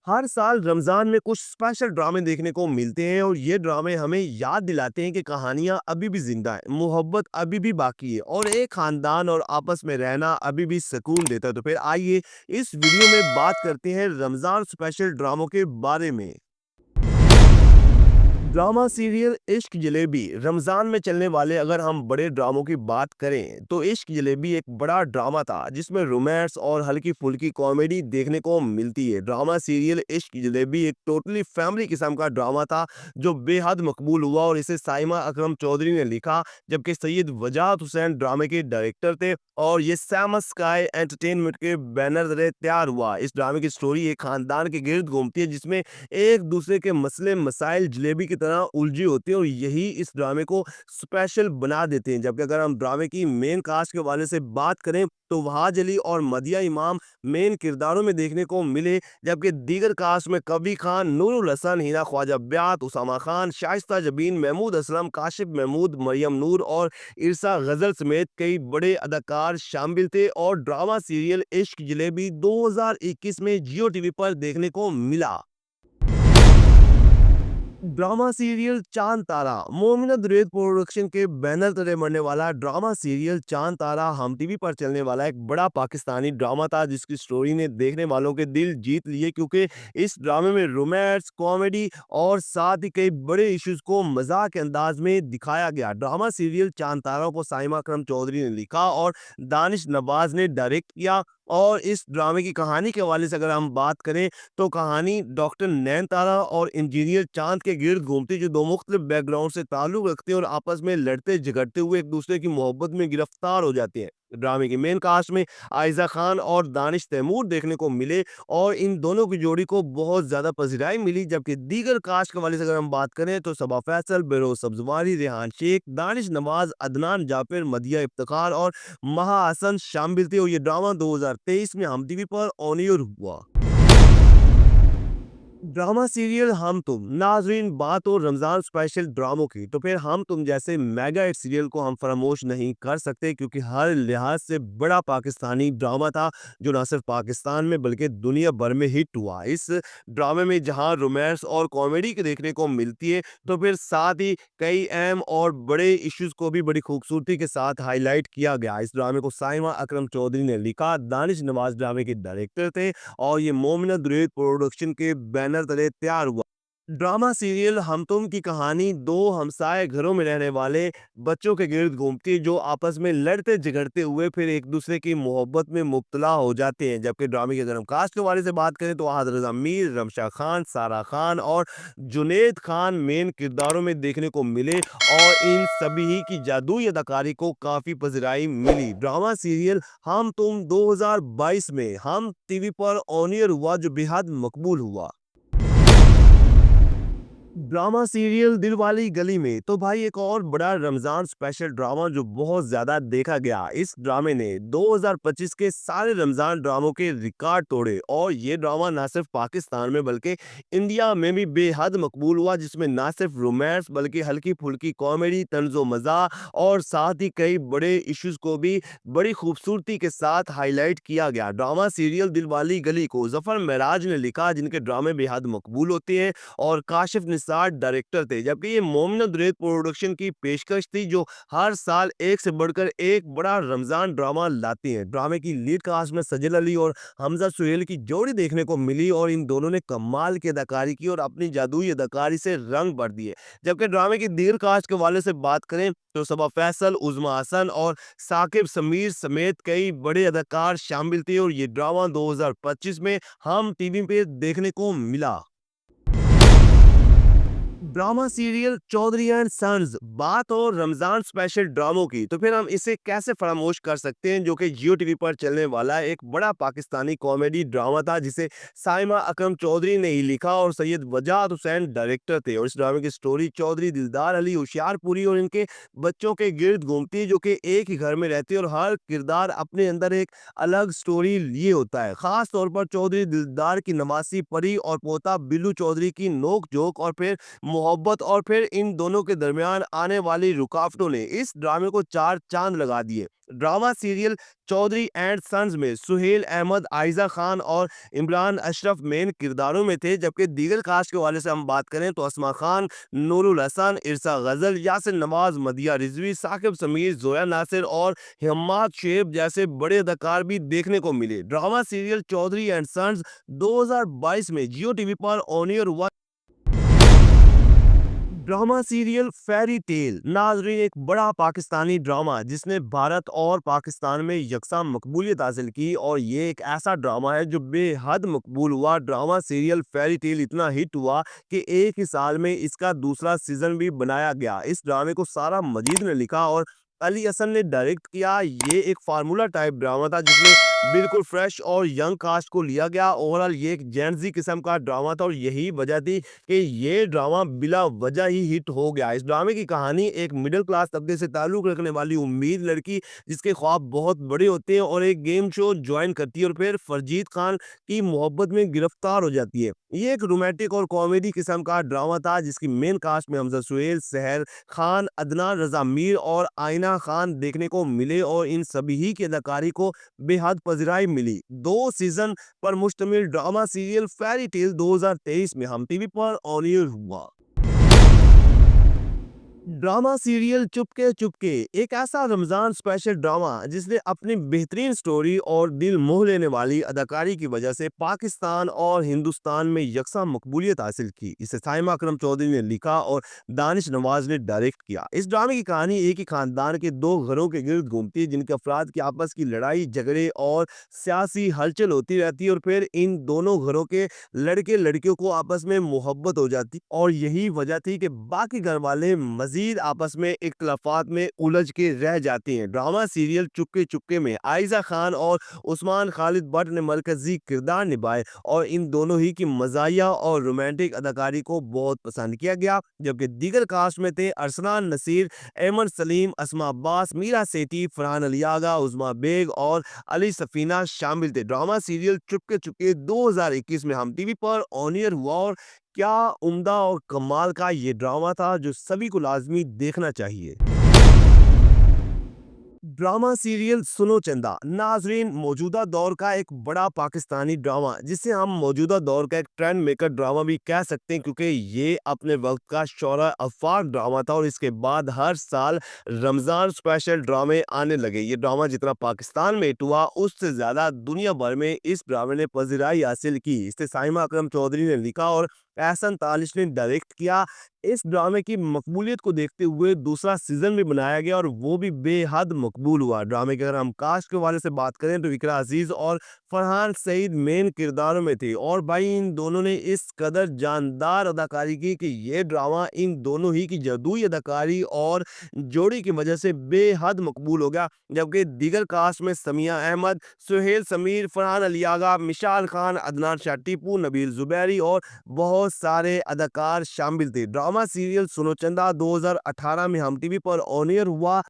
हर साल रमजान में कुछ स्पेशल ड्रामे देखने को मिलते हैं और ये ड्रामे हमें याद दिलाते हैं कि कहानियां अभी भी जिंदा है, मोहब्बत अभी भी बाकी है और एक खानदान और आपस में रहना अभी भी सुकून देता है। तो फिर आइए इस वीडियो में बात करते हैं रमजान स्पेशल ड्रामों के बारे में। ड्रामा सीरियल इश्क जलेबी रमजान में चलने वाले अगर हम बड़े ड्रामों की बात करें तो इश्क जलेबी एक बड़ा ड्रामा था जिसमें रोमांस और हल्की फुल्की कॉमेडी देखने को मिलती है। ड्रामा सीरियल इश्क जलेबी एक टोटली फैमिली किस्म का ड्रामा था जो बेहद मकबूल हुआ और इसे साइमा अकरम चौधरी ने लिखा, जबकि सैयद वजाहत हुसैन ड्रामे के डायरेक्टर थे और ये सैम स्काई एंटरटेनमेंट के बैनर तले तैयार हुआ। इस ड्रामे की स्टोरी एक खानदान के गिर्द घूमती है जिसमें एक दूसरे के मसले मसाइल जलेबी की तरह उलझी होती है और यही इस ड्रामे को स्पेशल बना देते हैं। जबकि अगर हम ड्रामे की मेन कास्ट के हवाले से बात करें तो वहाज अली और मदिया इमाम मेन किरदारों में देखने को मिले, जबकि दीगर कास्ट में कबीर खान, नूरुल हसन, हिना ख्वाजा ब्यात, उसामा खान, शाइस्ता जबीन, महमूद असलम, काशिफ महमूद, मरियम नूर और इरसा गजल समेत कई बड़े अदाकार शामिल थे। और ड्रामा सीरियल इश्क जलेबी 2021 में जियो टीवी पर देखने को मिला। ड्रामा सीरियल चांद तारा मोमिना द्वैत प्रोडक्शन के बैनर तले मरने वाला ड्रामा सीरियल चांद तारा हम टीवी पर चलने वाला एक बड़ा पाकिस्तानी ड्रामा था जिसकी स्टोरी ने देखने वालों के दिल जीत लिए, क्योंकि इस ड्रामे में रोमांस, कॉमेडी और साथ ही कई बड़े इश्यूज को मजाक के अंदाज में दिखाया गया। ड्रामा सीरियल चांद तारा को साइमा अकरम चौधरी ने लिखा और दानिश नवाज ने डायरेक्ट किया। और इस ड्रामे की कहानी के हवाले से अगर हम बात करें तो कहानी डॉक्टर नैन तारा और इंजीनियर चांद के गिर्द घूमती, जो दो मुख्तलिफ बैकग्राउंड से ताल्लुक रखते हैं और आपस में लड़ते झगड़ते हुए एक दूसरे की मोहब्बत में गिरफ्तार हो जाते हैं। ड्रामे की मेन कास्ट में आयजा खान और दानिश तैमूर देखने को मिले और इन दोनों की जोड़ी को बहुत ज्यादा पसराई मिली। जबकि दीगर कास्ट के हवाले से अगर हम बात करें तो सबा फैसल, बेरोज सब्जवारी, रेहान शेख, दानिश नवाज, अदनान जाफिर, मदिया इफ्तिखार और महा हसन शामिल थे और ये ड्रामा 2023 में हम टीवी पर ऑन एयर हुआ। ड्रामा सीरियल हम तुम नाजरीन, बात हो रमजान स्पेशल ड्रामों की तो फिर हम तुम जैसे मेगा हिट सीरियल को हम फरामोश नहीं कर सकते, क्योंकि हर लिहाज से बड़ा पाकिस्तानी ड्रामा था जो न सिर्फ पाकिस्तान में बल्कि दुनिया भर में हिट हुआ। इस ड्रामे में जहां रोमांस और कॉमेडी के देखने को मिलती है तो फिर साथ ही कई अहम और बड़े इश्यूज को भी बड़ी खूबसूरती के साथ हाईलाइट किया गया। इस ड्रामे को साइमा अकरम चौधरी ने लिखा, दानिश नवाज ड्रामे के डायरेक्टर थे और ये मोमिना द्वैत प्रोडक्शन के बैनर तले तैयार हुआ। ड्रामा सीरियल हम तुम की कहानी दो हमसाए घरों में रहने वाले बच्चों के गिर्द घूमती है जो आपस में लड़ते झगड़ते हुए फिर एक दूसरे की मोहब्बत में मुब्तला हो जाते हैं। जबकि ड्रामे के अगर हम कास्ट के बारे से बात करें तो आहद रजा मीर, रमशा खान, सारा खान और जुनेद खान मेन किरदारों में देखने को मिले और इन सभी ही की जादुई अदाकारी को काफी पजराई मिली। ड्रामा सीरियल हम तुम 2022 में हम टीवी पर ऑन एयर हुआ जो बेहद मकबूल हुआ। ड्रामा सीरियल दिलवाली गली में तो भाई एक और बड़ा रमजान स्पेशल ड्रामा जो बहुत ज्यादा देखा गया। इस ड्रामे ने 2025 के सारे रमजान ड्रामों के रिकॉर्ड तोड़े और ये ड्रामा ना सिर्फ पाकिस्तान में बल्कि इंडिया में भी बेहद मकबूल हुआ, जिसमें ना सिर्फ रोमांस बल्कि हल्की फुल्की कॉमेडी, तंजो मजा और साथ ही कई बड़े इश्यूज को भी बड़ी खूबसूरती के साथ हाईलाइट किया गया। ड्रामा सीरियल दिलवाली गली को जफर महराज ने लिखा, जिनके ड्रामे बेहद मकबूल होते हैं और काशिफ निसार डायरेक्टर थे। जबकि ये मोमिना द्वैत प्रोडक्शन की पेशकश थी जो हर साल एक से बढ़कर एक बड़ा रमजान ड्रामा लाती है। ड्रामे की लीड कास्ट में सजल अली और हमजा सुहेल की जोड़ी देखने को मिली और इन दोनों ने कमाल की अदाकारी की और अपनी जादुई अदाकारी से रंग भर दिए। जबकि ड्रामे की दीगर कास्ट के वाले से बात करें तो सबा फैसल, उजमा हसन और साकिब समीर समेत कई बड़े अदाकार शामिल थे और ये ड्रामा 2025 में हम टीवी पे देखने को मिला। Drama serial Chaudhry and sons, बात हो रमजान स्पेशल ड्रामों की तो फिर हम इसे कैसे फरामोश कर सकते हैं, जो कि जियो टीवी पर चलने वाला एक बड़ा पाकिस्तानी कॉमेडी ड्रामा था जिसे साइमा अकरम चौधरी ने ही लिखा और सैयद वजाहत हुसैन डायरेक्टर थे। और इस ड्रामे की स्टोरी चौधरी दिलदार अली होशियारपुरी और इनके बच्चों के गिर्द घूमती है जो कि एक ही घर में रहते हैं और हर किरदार अपने अंदर एक अलग स्टोरी लिए होता है। खास तौर पर चौधरी दिलदार की नवासी परी और पोता बिल्लू चौधरी की नोक झोंक और फिर मोहब्बत और फिर इन दोनों के दरमियान आने वाली रुकावटों ने इस ड्रामे को चार चांद लगा दिए। Drama serial Chaudhry and sons में सुहेल अहमद, आयजा खान और इमरान अशरफ मेन किरदारों में थे, जबकि दीगर कास्ट के हवाले से हम बात करें तो अस्मा खान, नूरुल हसन, इरसा गजल, यासिर नवाज, मदिया रिजवी, साकिब समीर, जोया नासिर और हिम्मत शेब जैसे बड़े अदाकार भी देखने को मिले। Drama serial Chaudhry and sons 2022 में जियो टीवी पर ऑन एयर हुआ। Drama serial fairy tale Nazreen एक बड़ा पाकिस्तानी ड्रामा जिसने भारत और पाकिस्तान में यकसा मकबूलियत हासिल की, और ये एक ऐसा ड्रामा है जो बेहद मकबूल हुआ। ड्रामा सीरियल फेरी टेल इतना हिट हुआ कि एक ही साल में इसका दूसरा सीजन भी बनाया गया। इस ड्रामे को सारा मजीद ने लिखा और अली हसन ने डायरेक्ट किया। ये एक फार्मूला टाइप ड्रामा था जिसमें बिल्कुल फ्रेश और यंग कास्ट को लिया गया। ओवरऑल ये एक जेंजी किस्म का ड्रामा था और यही वजह थी कि ये ड्रामा बिला वजह ही हिट हो गया। इस ड्रामे की कहानी एक मिडिल क्लास तबके से ताल्लुक रखने वाली उम्मीद लड़की जिसके ख्वाब बहुत बड़े होते हैं और एक गेम शो ज्वाइन करती है और फिर फरजीत खान की मोहब्बत में गिरफ्तार हो जाती है। ये एक रोमांटिक और कॉमेडी किस्म का ड्रामा था जिसकी मेन कास्ट में हमजा सुहेल, सहर खान, अदनान रजा मीर और आइना खान देखने को मिले और इन सभी की अदाकारी को बेहद पजराई मिली। 2 सीजन पर मुश्तमिल ड्रामा सीरियल फेरी टेल 2023 में हम टीवी पर ऑन एयर हुआ। ड्रामा सीरियल चुपके चुपके एक ऐसा रमजान स्पेशल ड्रामा जिसने अपनी बेहतरीन स्टोरी और दिल मोह लेने वाली अदाकारी की वजह से पाकिस्तान और हिंदुस्तान में यकसा मकबूलियत हासिल की। इसे साइमा अकरम चौधरी ने लिखा और दानिश नवाज ने डायरेक्ट किया। इस ड्रामे की कहानी एक ही खानदान के दो घरों के गिर्द घूमती है जिनके अफराद की आपस की लड़ाई झगड़े और सियासी हलचल होती रहती है और फिर इन दोनों घरों के लड़के लड़कियों को आपस में मोहब्बत हो जाती और यही वजह थी कि बाकी घर वाले मजीद आपस में इख्तलाफात में उलझ के रह जाती हैं। ड्रामा सीरियल चुपके चुपके में आयजा खान और उस्मान खालिद भट्ट ने मरकजी किरदार निभाए और इन दोनों ही की मजाया और रोमांटिक अदाकारी को बहुत पसंद किया गया, जबकि दीगर कास्ट में थे अरसलान नसीर, एमन सलीम, अस्मा अब्बास, मीरा सेठी, फरहान अली आगा, उज़मा बेग और अली सफीना शामिल थे। ड्रामा सीरियल चुपके चुपके 2021 में हम टीवी पर ऑन एयर हुआ और क्या उम्दा और कमाल का ये ड्रामा था जो सभी को लाजमी देखना चाहिए। ड्रामा सीरियल सुनो चंदा नाजरीन मौजूदा दौर का एक बड़ा पाकिस्तानी ड्रामा जिसे हम मौजूदा दौर का एक ट्रेंड मेकर ड्रामा भी कह सकते हैं, क्योंकि ये अपने वक्त का शौरा अफाक ड्रामा था और इसके बाद हर साल रमज़ान स्पेशल ड्रामे आने लगे। ये ड्रामा जितना पाकिस्तान में हिट हुआ उससे ज़्यादा दुनिया भर में इस ड्रामे ने पजीराई हासिल की। इसे साइमा अकरम चौधरी ने लिखा और एहसन तालिश ने डायरेक्ट किया। इस ड्रामे की मकबूलियत को देखते हुए दूसरा सीजन भी बनाया गया और वो भी बेहद मकबूल हुआ। ड्रामे के अगर हम कास्ट के हवाले से बात करें तो इकरा अजीज और फरहान सईद मेन किरदारों में थे और भाई इन दोनों ने इस कदर जानदार अदाकारी की कि ये ड्रामा इन दोनों ही की जादुई अदाकारी और जोड़ी की वजह से बेहद मकबूल हो गया। जबकि दीगर कास्ट में समिया अहमद, सुहेल समीर, फरहान अली आगा, मिशाल खान, अदनान शाह टीपू, नबील जुबैरी और बहुत सारे अदाकार शामिल थे। ड्रामा सीरियल सुनो चंदा 2018 में हम टीवी पर ऑन एयर हुआ।